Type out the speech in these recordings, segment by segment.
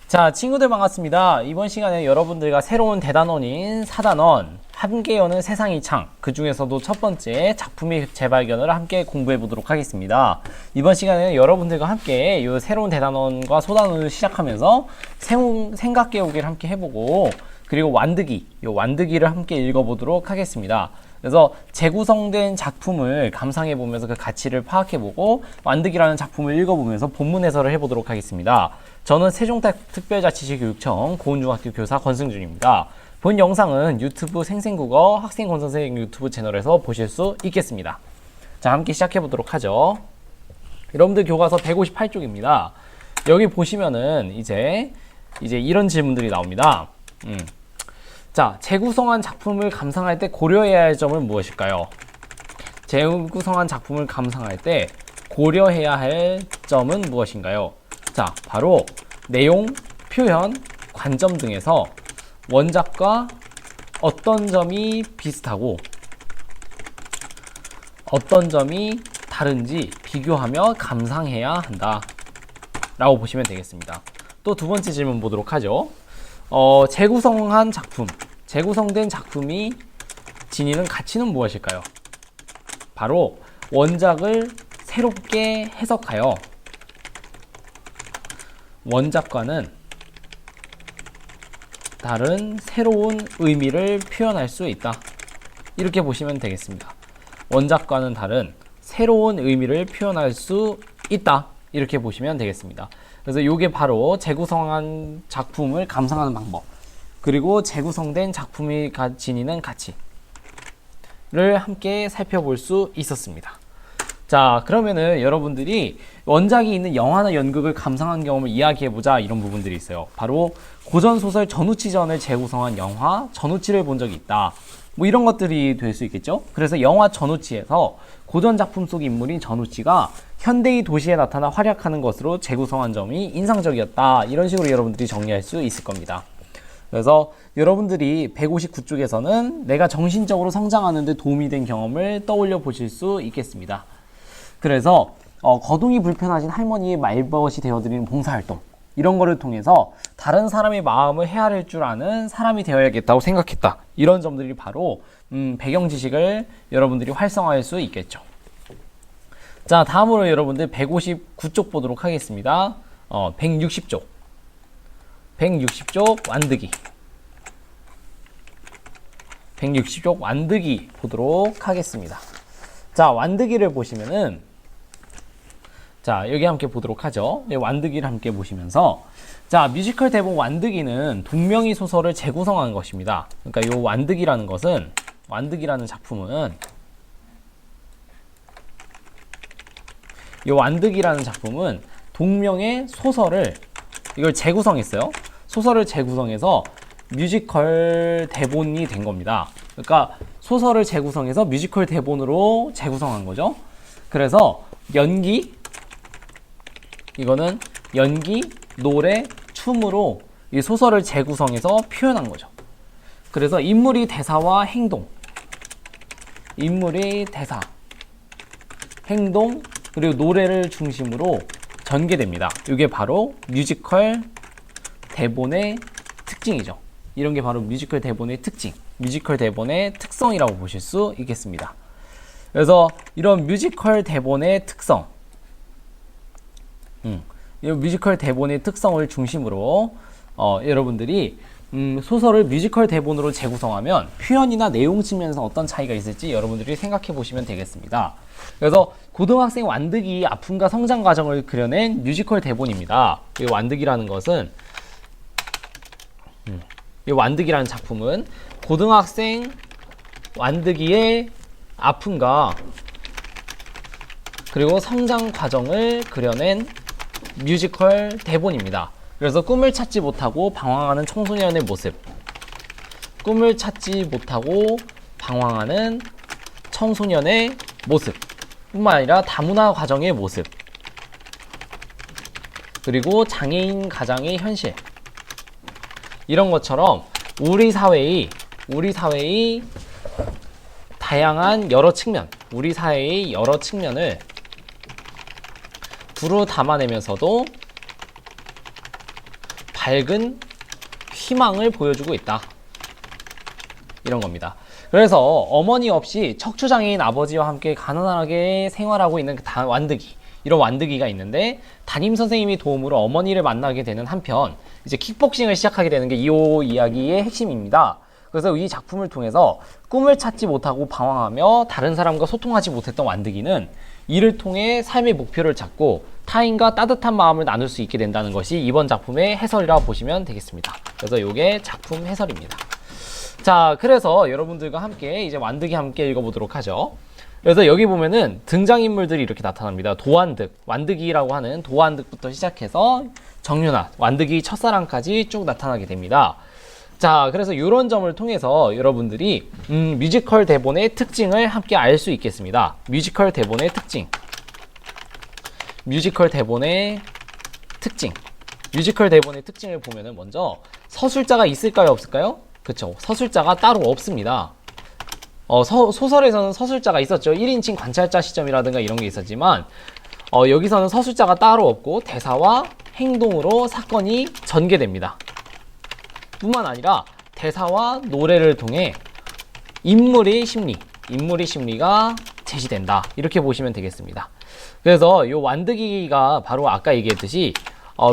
자, 친구들 반갑습니다. 이번 시간에 여러분들과 새로운 대단원인 4단원 함께 여는 세상의 창, 그 중에서도 첫 번째 작품의 재발견을 함께 공부해 보도록 하겠습니다. 이번 시간에는 여러분들과 함께 이 새로운 대단원과 소단원을 시작하면서 생각 깨우기를 함께 해보고, 그리고 완드기, 이 완드기를 함께 읽어보도록 하겠습니다. 그래서 재구성된 작품을 감상해보면서 그 가치를 파악해보고, 완드기라는 작품을 읽어보면서 본문 해설을 해보도록 하겠습니다. 저는 세종특별자치시교육청 고은중학교 교사 권승준입니다. 본 영상은 유튜브 생생국어 학생권선생 유튜브 채널에서 보실 수 있겠습니다. 자, 함께 시작해보도록 하죠. 여러분들 교과서 158쪽입니다. 여기 보시면은 이제 이런 질문들이 나옵니다. 자, 재구성한 작품을 감상할 때 고려해야 할 점은 무엇일까요? 재구성한 작품을 감상할 때 고려해야 할 점은 무엇인가요? 자, 바로 내용, 표현, 관점 등에서 원작과 어떤 점이 비슷하고 어떤 점이 다른지 비교하며 감상해야 한다 라고 보시면 되겠습니다. 또 두 번째 질문 보도록 하죠. 재구성한 작품, 재구성된 작품이 지니는 가치는 무엇일까요? 바로 원작을 새롭게 해석하여 원작과는 다른 새로운 의미를 표현할 수 있다. 이렇게 보시면 되겠습니다. 원작과는 다른 새로운 의미를 표현할 수 있다. 이렇게 보시면 되겠습니다. 그래서 이게 바로 재구성한 작품을 감상하는 방법, 그리고 재구성된 작품이 지니는 가치를 함께 살펴볼 수 있었습니다. 자, 그러면은 여러분들이 원작이 있는 영화나 연극을 감상한 경험을 이야기해보자, 이런 부분들이 있어요. 바로 고전소설 전우치전을 재구성한 영화 전우치를 본 적이 있다, 뭐 이런 것들이 될 수 있겠죠. 그래서 영화 전우치에서 고전작품 속 인물인 전우치가 현대의 도시에 나타나 활약하는 것으로 재구성한 점이 인상적이었다, 이런 식으로 여러분들이 정리할 수 있을 겁니다. 그래서 여러분들이 159쪽에서는 내가 정신적으로 성장하는 데 도움이 된 경험을 떠올려 보실 수 있겠습니다. 그래서 거동이 불편하신 할머니의 말벗이 되어드리는 봉사활동, 이런 거를 통해서 다른 사람의 마음을 헤아릴 줄 아는 사람이 되어야겠다고 생각했다, 이런 점들이 바로 배경 지식을 여러분들이 활성화할 수 있겠죠. 자, 다음으로 여러분들 159쪽 보도록 하겠습니다. 160쪽 완드기, 160쪽 완드기 보도록 하겠습니다. 자, 완드기를 보시면은, 자, 여기 함께 보도록 하죠. 완드기를 함께 보시면서, 자, 뮤지컬 대본 완드기는 동명의 소설을 재구성한 것입니다. 그러니까 이 완드기라는 것은, 완드기라는 작품은, 이 완드기라는 작품은 동명의 소설을, 이걸 재구성했어요. 소설을 재구성해서 뮤지컬 대본이 된 겁니다. 그러니까 소설을 재구성해서 뮤지컬 대본으로 재구성한 거죠. 그래서 연기, 이거는 연기, 노래, 춤으로 이 소설을 재구성해서 표현한 거죠. 그래서 인물이 대사와 행동, 인물이 대사, 행동, 그리고 노래를 중심으로 전개됩니다. 이게 바로 뮤지컬 대본의 특징이죠. 이런 게 바로 뮤지컬 대본의 특징, 뮤지컬 대본의 특성이라고 보실 수 있겠습니다. 그래서 이런 뮤지컬 대본의 특성, 이 뮤지컬 대본의 특성을 중심으로 여러분들이 소설을 뮤지컬 대본으로 재구성하면 표현이나 내용 측면에서 어떤 차이가 있을지 여러분들이 생각해 보시면 되겠습니다. 그래서 고등학생 완드기 아픔과 성장 과정을 그려낸 뮤지컬 대본입니다. 이 완드기라는 것은, 이 완드기라는 작품은 고등학생 완드기의 아픔과 그리고 성장 과정을 그려낸 뮤지컬 대본입니다. 그래서 꿈을 찾지 못하고 방황하는 청소년의 모습, 꿈을 찾지 못하고 방황하는 청소년의 모습 뿐만 아니라 다문화 가정의 모습, 그리고 장애인 가장의 현실, 이런 것처럼 우리 사회의 다양한 여러 측면, 우리 사회의 여러 측면을 두루 담아내면서도 밝은 희망을 보여주고 있다. 이런 겁니다. 그래서 어머니 없이 척추장애인 아버지와 함께 가난하게 생활하고 있는 완득이, 이런 완득이가 있는데 담임 선생님이 도움으로 어머니를 만나게 되는 한편 이제 킥복싱을 시작하게 되는 게 이 이야기의 핵심입니다. 그래서 이 작품을 통해서 꿈을 찾지 못하고 방황하며 다른 사람과 소통하지 못했던 완득이는 이를 통해 삶의 목표를 찾고 타인과 따뜻한 마음을 나눌 수 있게 된다는 것이 이번 작품의 해설이라 보시면 되겠습니다. 그래서 이게 작품 해설입니다. 자, 그래서 여러분들과 함께 이제 완득이 함께 읽어보도록 하죠. 그래서 여기 보면은 등장인물들이 이렇게 나타납니다. 도완득, 완득이라고 하는 도완득부터 시작해서 정윤아, 완득이 첫사랑까지 쭉 나타나게 됩니다. 자, 그래서 이런 점을 통해서 여러분들이 뮤지컬 대본의 특징을 함께 알 수 있겠습니다. 뮤지컬 대본의 특징. 뮤지컬 대본의 특징. 뮤지컬 대본의 특징을 보면은 먼저 서술자가 있을까요, 없을까요? 그쵸. 서술자가 따로 없습니다. 소설에서는 서술자가 있었죠. 1인칭 관찰자 시점이라든가 이런 게 있었지만, 여기서는 서술자가 따로 없고 대사와 행동으로 사건이 전개됩니다. 뿐만 아니라 대사와 노래를 통해 인물의 심리가 제시된다. 이렇게 보시면 되겠습니다. 그래서 이 완득이가 바로 아까 얘기했듯이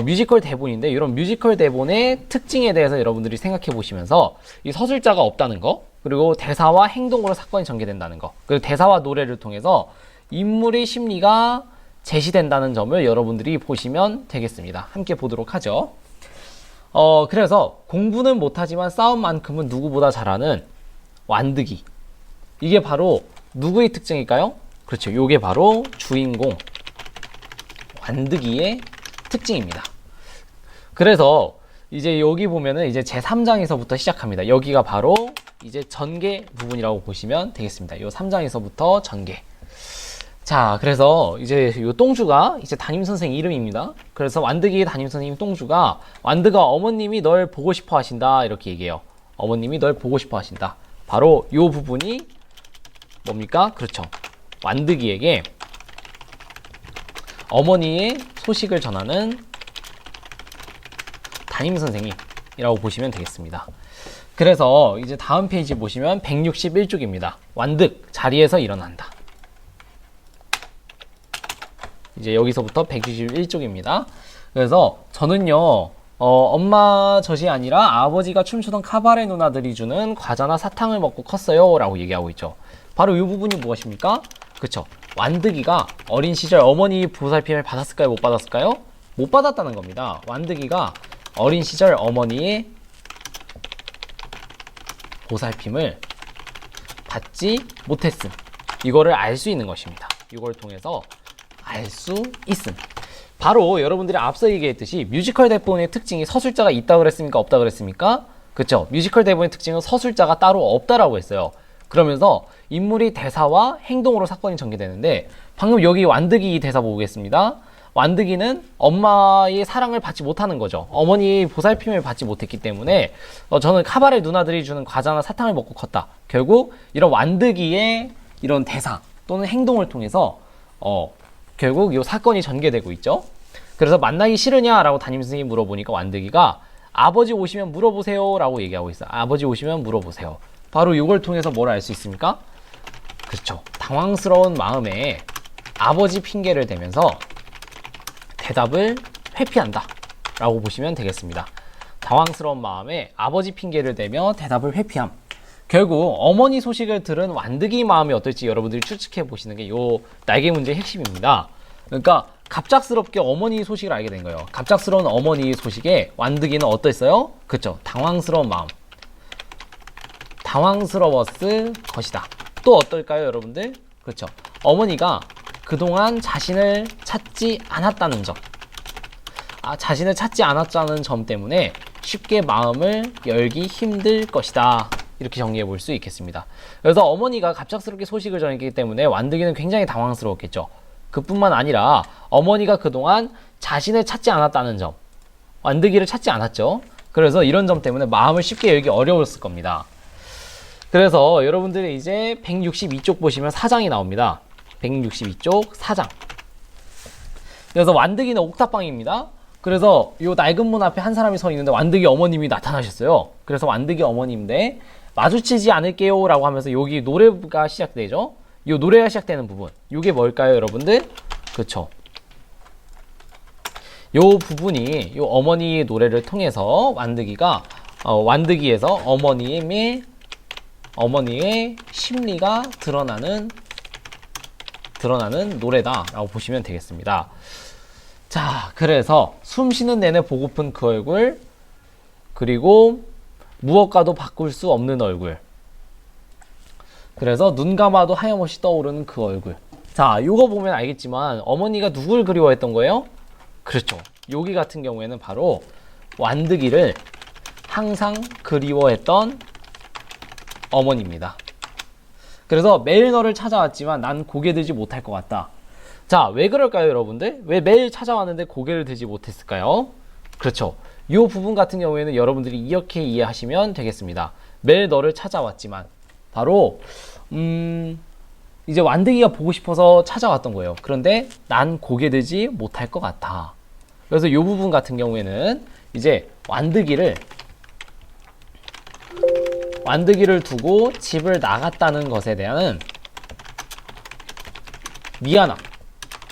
뮤지컬 대본인데 이런 뮤지컬 대본의 특징에 대해서 여러분들이 생각해 보시면서 이 서술자가 없다는 거, 그리고 대사와 행동으로 사건이 전개된다는 거, 그리고 대사와 노래를 통해서 인물의 심리가 제시된다는 점을 여러분들이 보시면 되겠습니다. 함께 보도록 하죠. 그래서 공부는 못하지만 싸움만큼은 누구보다 잘하는 완득이. 이게 바로 누구의 특징일까요? 그렇죠. 이게 바로 주인공 완득이의 특징입니다. 그래서 이제 여기 보면은 이제 제3장에서부터 시작합니다. 여기가 바로 이제 전개 부분이라고 보시면 되겠습니다. 요 3장에서부터 전개. 자, 그래서 이제 요 똥주가 이제 담임선생 이름입니다. 그래서 완득이의 담임선생님 똥주가, 완득아, 어머님이 널 보고 싶어 하신다. 이렇게 얘기해요. 어머님이 널 보고 싶어 하신다. 바로 요 부분이 뭡니까? 그렇죠. 완득이에게 어머니의 소식을 전하는 담임선생님이라고 보시면 되겠습니다. 그래서 이제 다음 페이지 보시면 161쪽입니다. 완득, 자리에서 일어난다. 이제 여기서부터 161쪽입니다. 그래서 저는요, 엄마 젖이 아니라 아버지가 춤추던 카바레 누나들이 주는 과자나 사탕을 먹고 컸어요. 라고 얘기하고 있죠. 바로 이 부분이 무엇입니까? 그쵸. 완득이가 어린 시절 어머니 보살핌을 받았을까요? 못 받았을까요? 못 받았다는 겁니다. 완득이가 어린 시절 어머니의 보살핌을 받지 못했음. 이거를 알 수 있는 것입니다. 이걸 통해서 알 수 있음. 바로 여러분들이 앞서 얘기했듯이 뮤지컬 대본의 특징이 서술자가 있다 그랬습니까? 없다 그랬습니까? 그쵸? 뮤지컬 대본의 특징은 서술자가 따로 없다라고 했어요. 그러면서 인물이 대사와 행동으로 사건이 전개되는데, 방금 여기 완득이 대사 보겠습니다. 완득이는 엄마의 사랑을 받지 못하는 거죠. 어머니의 보살핌을 받지 못했기 때문에 저는 카바레 누나들이 주는 과자나 사탕을 먹고 컸다. 결국 이런 완득이의 이런 대사 또는 행동을 통해서 결국 이 사건이 전개되고 있죠. 그래서 만나기 싫으냐라고 담임선생님이 물어보니까 완득이가 아버지 오시면 물어보세요 라고 얘기하고 있어요. 아버지 오시면 물어보세요. 바로 이걸 통해서 뭘 알 수 있습니까? 그렇죠. 당황스러운 마음에 아버지 핑계를 대면서 대답을 회피한다 라고 보시면 되겠습니다. 당황스러운 마음에 아버지 핑계를 대며 대답을 회피함. 결국 어머니 소식을 들은 완득이 마음이 어떨지 여러분들이 추측해 보시는 게 요 날개 문제의 핵심입니다. 그러니까 갑작스럽게 어머니 소식을 알게 된 거예요. 갑작스러운 어머니 소식에 완득이는 어땠어요? 그쵸. 당황스러운 마음. 당황스러웠을 것이다. 또 어떨까요, 여러분들? 그렇죠. 어머니가 그동안 자신을 찾지 않았다는 점. 자신을 찾지 않았다는 점 때문에 쉽게 마음을 열기 힘들 것이다. 이렇게 정리해 볼 수 있겠습니다. 그래서 어머니가 갑작스럽게 소식을 전했기 때문에 완득이는 굉장히 당황스러웠겠죠. 그뿐만 아니라 어머니가 그동안 자신을 찾지 않았다는 점. 완득이를 찾지 않았죠. 그래서 이런 점 때문에 마음을 쉽게 열기 어려웠을 겁니다. 그래서 여러분들이 이제 162쪽 보시면 사장이 나옵니다. 162쪽 사장. 그래서 완득이는 옥탑방입니다. 그래서 요 낡은 문 앞에 한 사람이 서 있는데 완득이 어머님이 나타나셨어요. 그래서 완득이 어머님인데 마주치지 않을게요 라고 하면서 여기 노래가 시작되죠. 요 노래가 시작되는 부분, 요게 뭘까요 여러분들? 그쵸, 요 부분이 요 어머니의 노래를 통해서 완득이에서 어머니의 심리가 드러나는 노래다라고 보시면 되겠습니다. 자, 그래서 숨 쉬는 내내 보고픈 그 얼굴, 그리고 무엇과도 바꿀 수 없는 얼굴, 그래서 눈 감아도 하염없이 떠오르는 그 얼굴. 자, 요거 보면 알겠지만 어머니가 누굴 그리워했던 거예요? 그렇죠. 여기 같은 경우에는 바로 완득이를 항상 그리워했던 어머니입니다. 그래서 매일 너를 찾아왔지만 난 고개 들지 못할 것 같다. 자, 왜 그럴까요 여러분들? 왜 매일 찾아왔는데 고개를 들지 못했을까요? 그렇죠. 이 부분 같은 경우에는 여러분들이 이렇게 이해하시면 되겠습니다. 매일 너를 찾아왔지만 바로 이제 완득이가 보고 싶어서 찾아왔던 거예요. 그런데 난 고개 들지 못할 것 같아. 그래서 이 부분 같은 경우에는 이제 완득이를 두고 집을 나갔다는 것에 대한 미안함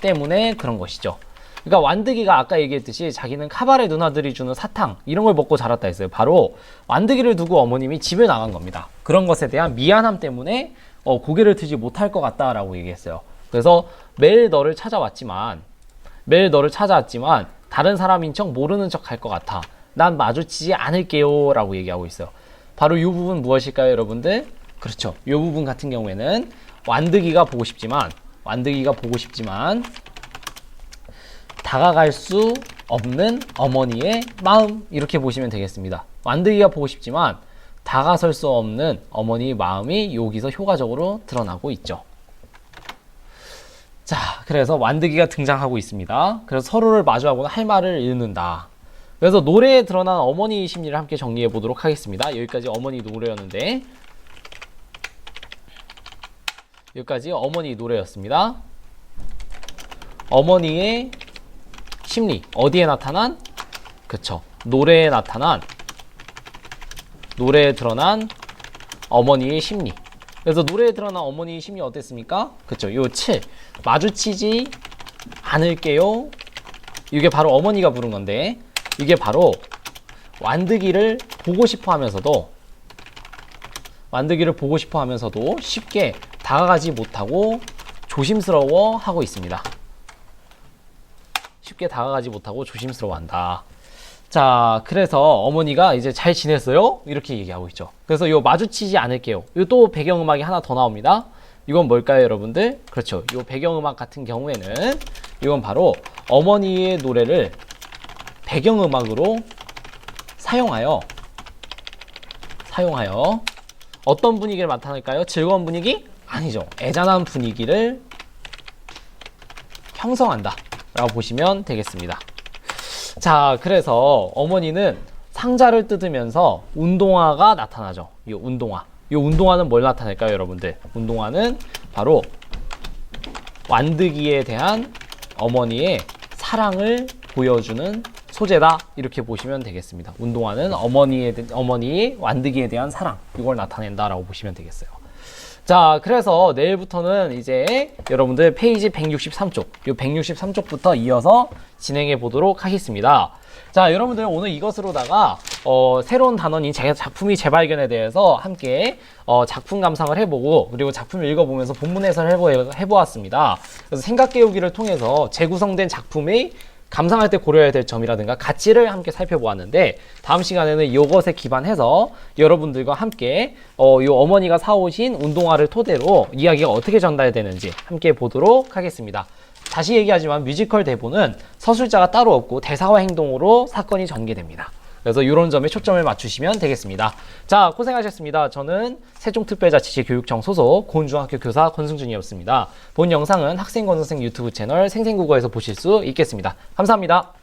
때문에 그런 것이죠. 그러니까 완득이가 아까 얘기했듯이 자기는 카바레 누나들이 주는 사탕 이런 걸 먹고 자랐다 했어요. 바로 완득이를 두고 어머님이 집을 나간 겁니다. 그런 것에 대한 미안함 때문에 고개를 들지 못할 것 같다라고 얘기했어요. 그래서 매일 너를 찾아왔지만 다른 사람인 척 모르는 척 할 것 같아. 난 마주치지 않을게요 라고 얘기하고 있어요. 바로 이 부분 무엇일까요 여러분들? 그렇죠. 이 부분 같은 경우에는 완득이가 보고 싶지만 다가갈 수 없는 어머니의 마음, 이렇게 보시면 되겠습니다. 완득이가 보고 싶지만 다가설 수 없는 어머니의 마음이 여기서 효과적으로 드러나고 있죠. 자, 그래서 완득이가 등장하고 있습니다. 그래서 서로를 마주하고는 할 말을 잃는다. 그래서 노래에 드러난 어머니의 심리를 함께 정리해 보도록 하겠습니다. 여기까지 어머니 노래였는데, 여기까지 어머니 노래였습니다. 어머니의 심리, 어디에 나타난? 그쵸, 노래에 드러난 어머니의 심리. 그래서 노래에 드러난 어머니의 심리 어땠습니까? 그쵸, 요 7, 마주치지 않을게요. 이게 바로 어머니가 부른 건데, 이게 바로 완득이를 보고 싶어 하면서도 쉽게 다가가지 못하고 조심스러워 하고 있습니다. 쉽게 다가가지 못하고 조심스러워한다. 자, 그래서 어머니가 이제 잘 지냈어요? 이렇게 얘기하고 있죠. 그래서 요 마주치지 않을게요. 요 또 배경음악이 하나 더 나옵니다. 이건 뭘까요, 여러분들? 그렇죠. 요 배경음악 같은 경우에는 이건 바로 어머니의 노래를 배경음악으로 사용하여 어떤 분위기를 나타낼까요? 즐거운 분위기? 아니죠. 애잔한 분위기를 형성한다 라고 보시면 되겠습니다. 자, 그래서 어머니는 상자를 뜯으면서 운동화가 나타나죠. 이 운동화는 뭘 나타낼까요, 여러분들? 운동화는 바로 완득이에 대한 어머니의 사랑을 보여주는 소재다, 이렇게 보시면 되겠습니다. 운동화는 어머니의 완득이에 대한 사랑, 이걸 나타낸다라고 보시면 되겠어요. 자, 그래서 내일부터는 이제 여러분들 페이지 163쪽, 이 163쪽부터 이어서 진행해 보도록 하겠습니다. 자, 여러분들 오늘 이것으로다가 새로운 단원인 작품의 재발견에 대해서 함께 작품 감상을 해보고, 그리고 작품을 읽어보면서 본문 해설을 해보았습니다. 그래서 생각 깨우기를 통해서 재구성된 작품의 감상할 때 고려해야 될 점이라든가 가치를 함께 살펴보았는데, 다음 시간에는 이것에 기반해서 여러분들과 함께 이 어머니가 사오신 운동화를 토대로 이야기가 어떻게 전달되는지 함께 보도록 하겠습니다. 다시 얘기하지만 뮤지컬 대본은 서술자가 따로 없고 대사와 행동으로 사건이 전개됩니다. 그래서 이런 점에 초점을 맞추시면 되겠습니다. 자, 고생하셨습니다. 저는 세종특별자치시 교육청 소속 고은중학교 교사 권승준이었습니다. 본 영상은 학생권선생 유튜브 채널 생생국어에서 보실 수 있겠습니다. 감사합니다.